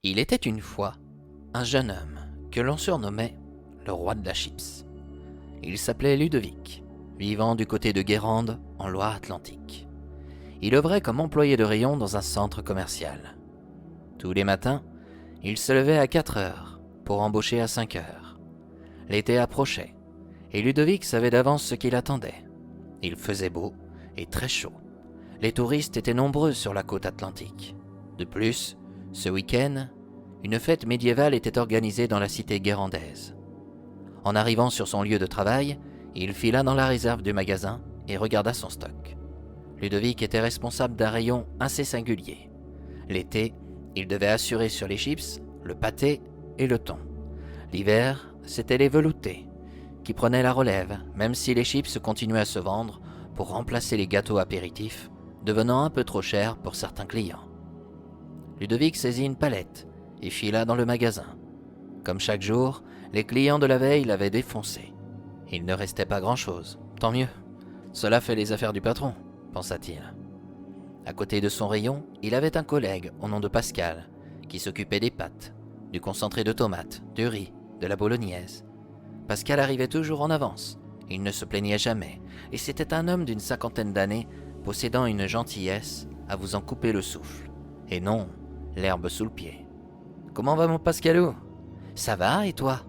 Il était une fois un jeune homme que l'on surnommait le roi de la chips. Il s'appelait Ludovic, vivant du côté de Guérande en Loire-Atlantique. Il œuvrait comme employé de rayon dans un centre commercial. Tous les matins, il se levait à 4 heures pour embaucher à 5 heures. L'été approchait et Ludovic savait d'avance ce qu'il attendait. Il faisait beau et très chaud. Les touristes étaient nombreux sur la côte atlantique. De plus, ce week-end, une fête médiévale était organisée dans la cité guérandaise. En arrivant sur son lieu de travail, il fila dans la réserve du magasin et regarda son stock. Ludovic était responsable d'un rayon assez singulier. L'été, il devait assurer sur les chips, le pâté et le thon. L'hiver, c'étaient les veloutés, qui prenaient la relève, même si les chips continuaient à se vendre pour remplacer les gâteaux apéritifs, devenant un peu trop chers pour certains clients. Ludovic saisit une palette et fila dans le magasin. Comme chaque jour, les clients de la veille l'avaient défoncé. Il ne restait pas grand-chose, tant mieux. Cela fait les affaires du patron, pensa-t-il. À côté de son rayon, il avait un collègue au nom de Pascal, qui s'occupait des pâtes, du concentré de tomates, du riz, de la bolognaise. Pascal arrivait toujours en avance, il ne se plaignait jamais, et c'était un homme d'une 50aine d'années, possédant une gentillesse à vous en couper le souffle, et non l'herbe sous le pied. « Comment va mon Pascalou ? Ça va, et toi ?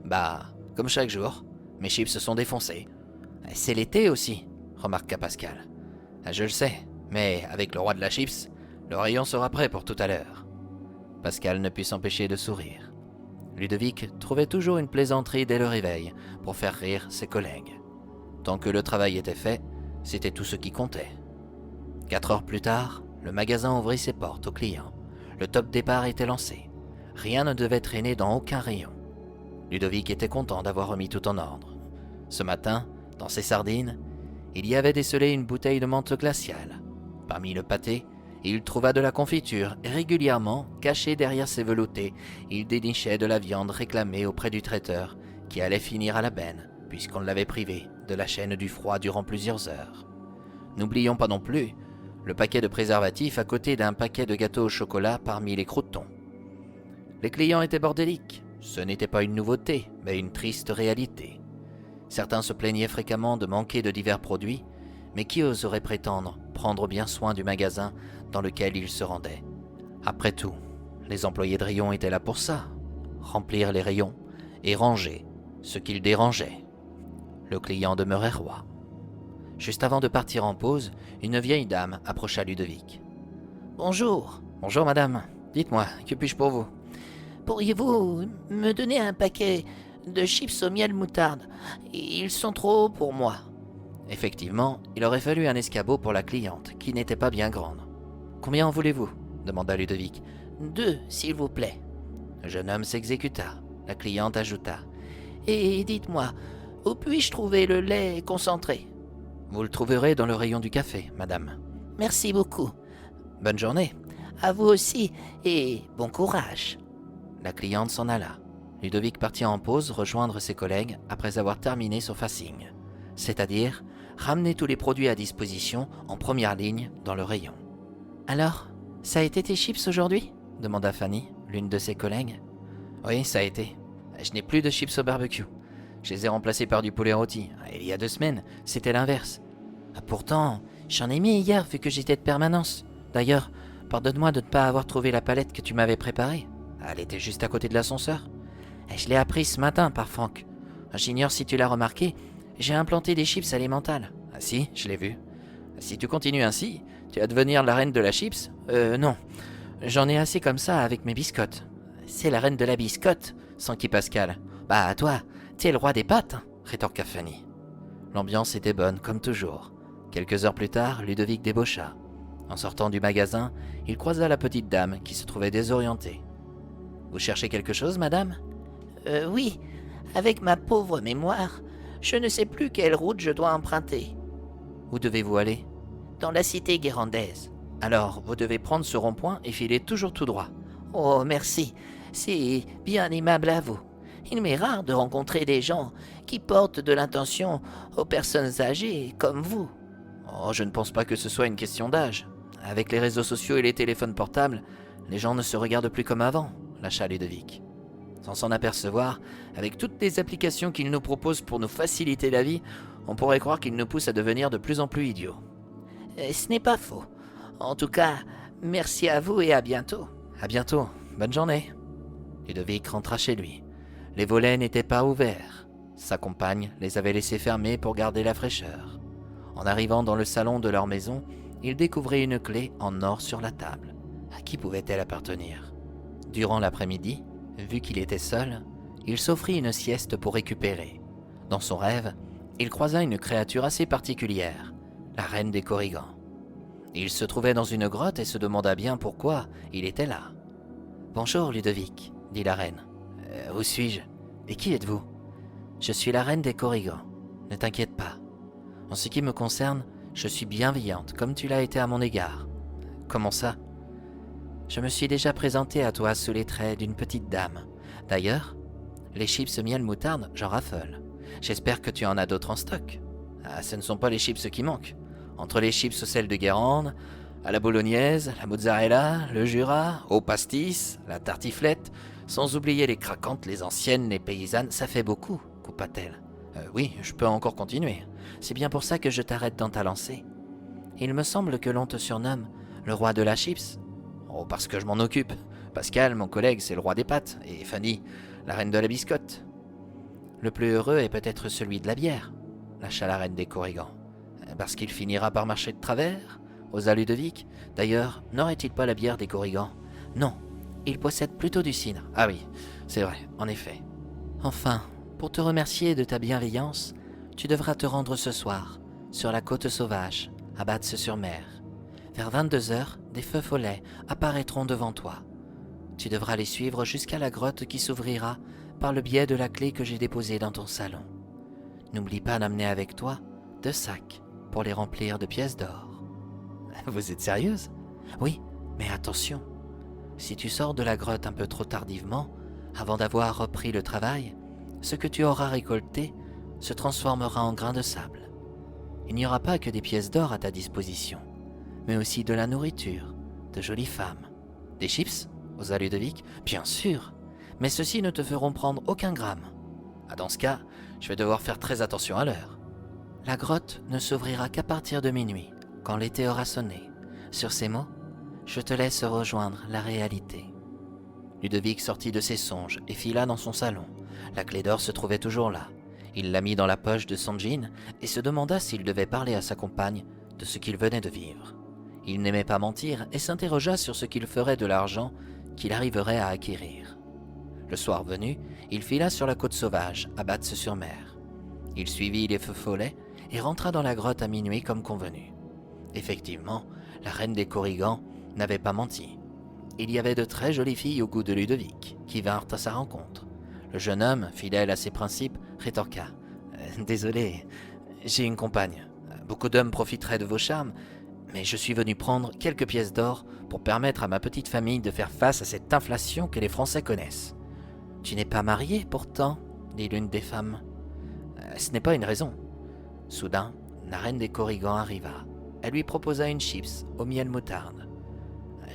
Bah, comme chaque jour, mes chips se sont défoncés. C'est l'été aussi, remarqua Pascal. Je le sais, mais avec le roi de la chips, le rayon sera prêt pour tout à l'heure. Pascal ne put s'empêcher de sourire. Ludovic trouvait toujours une plaisanterie dès le réveil pour faire rire ses collègues. Tant que le travail était fait, c'était tout ce qui comptait. 4 heures plus tard, le magasin ouvrit ses portes aux clients. Le top départ était lancé. Rien ne devait traîner dans aucun rayon. Ludovic était content d'avoir remis tout en ordre. Ce matin, dans ses sardines, il y avait décelé une bouteille de menthe glaciale. Parmi le pâté, il trouva de la confiture et régulièrement, caché derrière ses veloutés, il dénichait de la viande réclamée auprès du traiteur, qui allait finir à la benne, puisqu'on l'avait privé de la chaîne du froid durant plusieurs heures. N'oublions pas non plus le paquet de préservatifs à côté d'un paquet de gâteaux au chocolat parmi les croûtons. Les clients étaient bordéliques. Ce n'était pas une nouveauté, mais une triste réalité. Certains se plaignaient fréquemment de manquer de divers produits, mais qui oserait prétendre prendre bien soin du magasin dans lequel ils se rendaient? Après tout, les employés de rayon étaient là pour ça, remplir les rayons et ranger ce qu'ils dérangeait. Le client demeurait roi. Juste avant de partir en pause, une vieille dame approcha Ludovic. « Bonjour. »« Bonjour madame. Dites-moi, que puis-je pour vous ?»« Pourriez-vous me donner un paquet de chips au miel moutarde? Ils sont trop hauts pour moi. » Effectivement, il aurait fallu un escabeau pour la cliente, qui n'était pas bien grande. « Combien en voulez-vous » demanda Ludovic. « 2, s'il vous plaît. » Le jeune homme s'exécuta. La cliente ajouta. « Et dites-moi, où puis-je trouver le lait concentré ?»« Vous le trouverez dans le rayon du café, madame. »« Merci beaucoup. »« Bonne journée. »« À vous aussi, et bon courage. » La cliente s'en alla. Ludovic partit en pause rejoindre ses collègues après avoir terminé son facing, c'est-à-dire ramener tous les produits à disposition en première ligne dans le rayon. « Alors, ça a été tes chips aujourd'hui ?» demanda Fanny, l'une de ses collègues. « Oui, ça a été. Je n'ai plus de chips au barbecue. Je les ai remplacés par du poulet rôti. Il y a 2 semaines, c'était l'inverse. Pourtant, j'en ai mis hier vu que j'étais de permanence. D'ailleurs, pardonne-moi de ne pas avoir trouvé la palette que tu m'avais préparée. Elle était juste à côté de l'ascenseur. Je l'ai apprise ce matin par Franck. J'ignore si tu l'as remarqué, j'ai implanté des chips alimentales. Ah si, je l'ai vu. Si tu continues ainsi, tu vas devenir la reine de la chips. Non, j'en ai assez comme ça avec mes biscottes. C'est la reine de la biscotte, s'enquit Pascal. Bah toi, t'es le roi des pâtes, rétorqua Fanny. L'ambiance était bonne, comme toujours. Quelques heures plus tard, Ludovic débaucha. En sortant du magasin, il croisa la petite dame qui se trouvait désorientée. « Vous cherchez quelque chose, madame ?»« Oui, avec ma pauvre mémoire, je ne sais plus quelle route je dois emprunter. »« Où devez-vous aller ?»« Dans la cité guérandaise. »« Alors, vous devez prendre ce rond-point et filer toujours tout droit. »« Oh, merci, c'est bien aimable à vous. Il m'est rare de rencontrer des gens qui portent de l'intention aux personnes âgées comme vous. »« Oh, je ne pense pas que ce soit une question d'âge. Avec les réseaux sociaux et les téléphones portables, les gens ne se regardent plus comme avant. lâcha Ludovic. Sans s'en apercevoir, avec toutes les applications qu'il nous propose pour nous faciliter la vie, on pourrait croire qu'il nous pousse à devenir de plus en plus idiots. Ce n'est pas faux. En tout cas, merci à vous et à bientôt. À bientôt, bonne journée. Ludovic rentra chez lui. Les volets n'étaient pas ouverts. Sa compagne les avait laissés fermés pour garder la fraîcheur. En arrivant dans le salon de leur maison, il découvrit une clé en or sur la table. À qui pouvait-elle appartenir? Durant l'après-midi, vu qu'il était seul, il s'offrit une sieste pour récupérer. Dans son rêve, il croisa une créature assez particulière, la reine des Korrigans. Il se trouvait dans une grotte et se demanda bien pourquoi il était là. « Bonjour Ludovic, dit la reine. Où suis-je? Et qui êtes-vous? Je suis la reine des Korrigans. Ne t'inquiète pas. En ce qui me concerne, je suis bienveillante, comme tu l'as été à mon égard. Comment ça? Je me suis déjà présentée à toi sous les traits d'une petite dame. D'ailleurs, les chips miel moutarde, j'en raffole. J'espère que tu en as d'autres en stock. Ah, ce ne sont pas les chips qui manquent. Entre les chips au sel de Guérande, à la bolognaise, la mozzarella, le jura, au pastis, la tartiflette, sans oublier les craquantes, les anciennes, les paysannes, ça fait beaucoup, coupa-t-elle. Oui, je peux encore continuer. C'est bien pour ça que je t'arrête dans ta lancée. Il me semble que l'on te surnomme le roi de la chips. Oh, parce que je m'en occupe. Pascal, mon collègue, c'est le roi des pâtes, et Fanny, la reine de la biscotte. Le plus heureux est peut-être celui de la bière, lâcha la reine des Korrigans. Parce qu'il finira par marcher de travers, osa Ludovic. D'ailleurs, n'aurait-il pas la bière des Korrigans? Non, il possède plutôt du cidre. Ah oui, c'est vrai, en effet. Enfin, pour te remercier de ta bienveillance, tu devras te rendre ce soir, sur la côte sauvage, à Batz-sur-Mer. Vers 22h, des feux follets apparaîtront devant toi. Tu devras les suivre jusqu'à la grotte qui s'ouvrira par le biais de la clé que j'ai déposée dans ton salon. N'oublie pas d'amener avec toi 2 sacs pour les remplir de pièces d'or. Vous êtes sérieuse? Oui, mais attention. Si tu sors de la grotte un peu trop tardivement, avant d'avoir repris le travail, ce que tu auras récolté se transformera en grains de sable. Il n'y aura pas que des pièces d'or à ta disposition, mais aussi de la nourriture, de jolies femmes. Des chips, osa Ludovic? Bien sûr, mais ceux-ci ne te feront prendre aucun gramme. Ah, dans ce cas, je vais devoir faire très attention à l'heure. La grotte ne s'ouvrira qu'à partir de minuit, quand l'été aura sonné. Sur ces mots, je te laisse rejoindre la réalité. Ludovic sortit de ses songes et fila dans son salon. La clé d'or se trouvait toujours là. Il la mit dans la poche de son jean et se demanda s'il devait parler à sa compagne de ce qu'il venait de vivre. Il n'aimait pas mentir et s'interrogea sur ce qu'il ferait de l'argent qu'il arriverait à acquérir. Le soir venu, il fila sur la côte sauvage, à Batz-sur-Mer. Il suivit les feux follets et rentra dans la grotte à minuit comme convenu. Effectivement, la reine des Korrigans n'avait pas menti. Il y avait de très jolies filles au goût de Ludovic, qui vinrent à sa rencontre. Le jeune homme, fidèle à ses principes, rétorqua. Désolé, j'ai une compagne. Beaucoup d'hommes profiteraient de vos charmes, mais je suis venu prendre quelques pièces d'or pour permettre à ma petite famille de faire face à cette inflation que les Français connaissent. Tu n'es pas marié, pourtant, dit l'une des femmes. Ce n'est pas une raison. Soudain, la reine des Korrigans arriva. Elle lui proposa une chips au miel moutarde.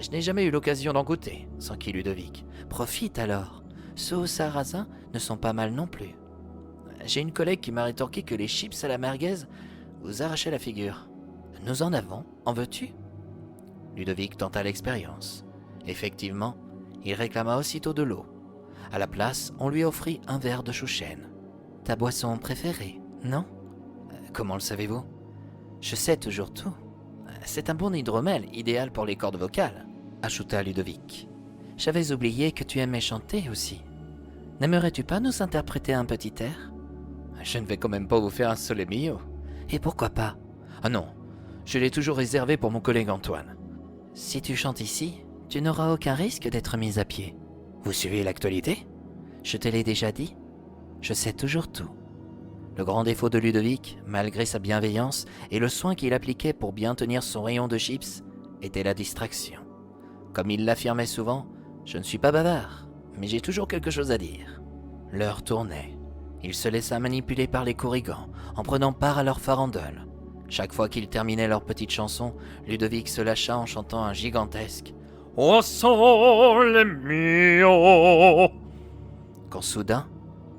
Je n'ai jamais eu l'occasion d'en goûter, s'enquit Ludovic. Profite alors. Ceux au sarrasin ne sont pas mal non plus. J'ai une collègue qui m'a rétorqué que les chips à la merguez vous arrachaient la figure. Nous en avons, en veux-tu? Ludovic tenta l'expérience. Effectivement, il réclama aussitôt de l'eau. À la place, on lui offrit un verre de chouchen. Ta boisson préférée, non? Comment le savez-vous? Je sais toujours tout. C'est un bon hydromel, idéal pour les cordes vocales, ajouta Ludovic. J'avais oublié que tu aimais chanter aussi. N'aimerais-tu pas nous interpréter un petit air? Je ne vais quand même pas vous faire un sole mio. Et pourquoi pas? Ah non, je l'ai toujours réservé pour mon collègue Antoine. Si tu chantes ici, tu n'auras aucun risque d'être mis à pied. Vous suivez l'actualité? Je te l'ai déjà dit, je sais toujours tout. Le grand défaut de Ludovic, malgré sa bienveillance et le soin qu'il appliquait pour bien tenir son rayon de chips, était la distraction. Comme il l'affirmait souvent, je ne suis pas bavard, mais j'ai toujours quelque chose à dire. L'heure tournait. Il se laissa manipuler par les Korrigans, en prenant part à leur farandole. Chaque fois qu'ils terminaient leur petite chanson, Ludovic se lâcha en chantant un gigantesque Au sole mio. Quand soudain,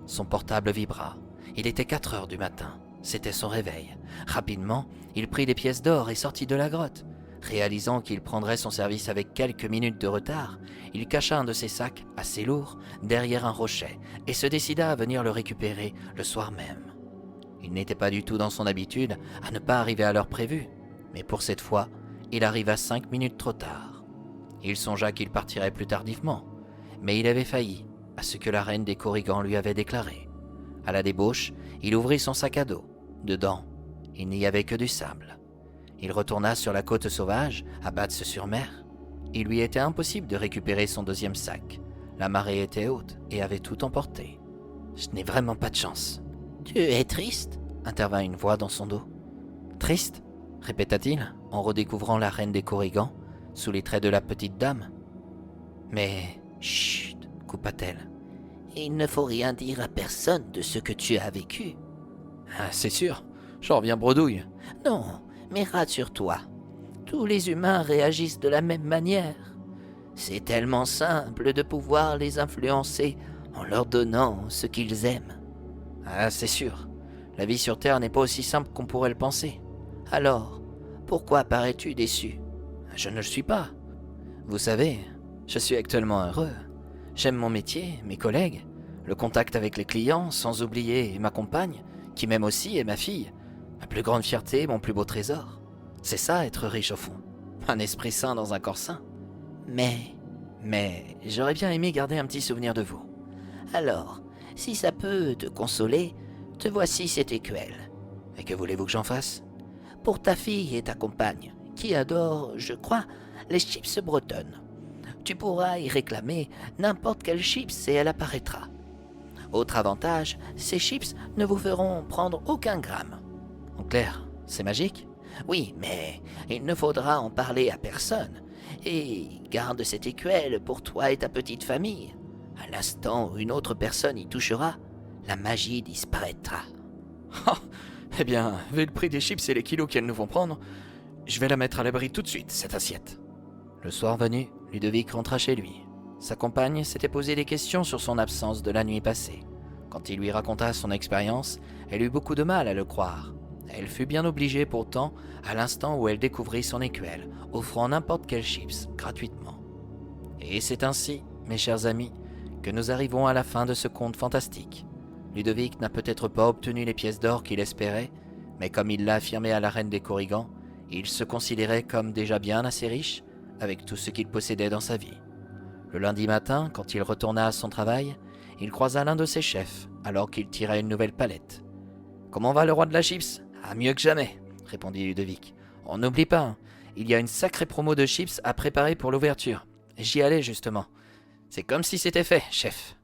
son portable vibra. Il était 4 heures du matin. C'était son réveil. Rapidement, il prit des pièces d'or et sortit de la grotte. Réalisant qu'il prendrait son service avec quelques minutes de retard, il cacha un de ses sacs, assez lourd, derrière un rocher et se décida à venir le récupérer le soir même. Il n'était pas du tout dans son habitude à ne pas arriver à l'heure prévue, mais pour cette fois, il arriva 5 minutes trop tard. Il songea qu'il partirait plus tardivement, mais il avait failli à ce que la reine des Korrigans lui avait déclaré. À la débauche, il ouvrit son sac à dos. Dedans, il n'y avait que du sable. Il retourna sur la côte sauvage, à Batz-sur-Mer. Il lui était impossible de récupérer son deuxième sac. La marée était haute et avait tout emporté. « Je n'ai vraiment pas de chance. »« Tu es triste ?» intervint une voix dans son dos. « Triste ?» répéta-t-il, en redécouvrant la reine des Korrigans, sous les traits de la petite dame. « Mais... chut !» coupa-t-elle. « Il ne faut rien dire à personne de ce que tu as vécu. »« Ah, c'est sûr, j'en reviens bredouille. » »« Non, mais rassure-toi, tous les humains réagissent de la même manière. C'est tellement simple de pouvoir les influencer en leur donnant ce qu'ils aiment. »« Ah, c'est sûr, la vie sur Terre n'est pas aussi simple qu'on pourrait le penser. »« Alors, pourquoi parais-tu déçu ?»« Je ne le suis pas. Vous savez, je suis actuellement heureux. J'aime mon métier, mes collègues, le contact avec les clients, sans oublier ma compagne, qui m'aime aussi, et ma fille. Ma plus grande fierté, mon plus beau trésor. C'est ça, être riche au fond. Un esprit sain dans un corps sain. Mais j'aurais bien aimé garder un petit souvenir de vous. »« Alors, si ça peut te consoler, te voici cette écuelle. »« Et que voulez-vous que j'en fasse ?»« Pour ta fille et ta compagne, qui adorent, je crois, les chips bretonnes. Tu pourras y réclamer n'importe quelle chips et elle apparaîtra. Autre avantage, ces chips ne vous feront prendre aucun gramme. » »« En clair, c'est magique ?»« Oui, mais il ne faudra en parler à personne. Et garde cette écuelle pour toi et ta petite famille. À l'instant où une autre personne y touchera, la magie disparaîtra. » Oh, eh bien, vu le prix des chips et les kilos qu'elles nous vont prendre, je vais la mettre à l'abri tout de suite, cette assiette. Le soir venu, Ludovic rentra chez lui. Sa compagne s'était posé des questions sur son absence de la nuit passée. Quand il lui raconta son expérience, elle eut beaucoup de mal à le croire. Elle fut bien obligée pourtant à l'instant où elle découvrit son écuelle, offrant n'importe quel chips gratuitement. Et c'est ainsi, mes chers amis, que nous arrivons à la fin de ce conte fantastique. Ludovic n'a peut-être pas obtenu les pièces d'or qu'il espérait, mais comme il l'a affirmé à la reine des Korrigans, il se considérait comme déjà bien assez riche avec tout ce qu'il possédait dans sa vie. Le lundi matin, quand il retourna à son travail, il croisa l'un de ses chefs alors qu'il tirait une nouvelle palette. « Comment va le roi de la chips ?»« Ah, mieux que jamais, » répondit Ludovic. « On n'oublie pas, hein, il y a une sacrée promo de chips à préparer pour l'ouverture. J'y allais justement. C'est comme si c'était fait, chef. »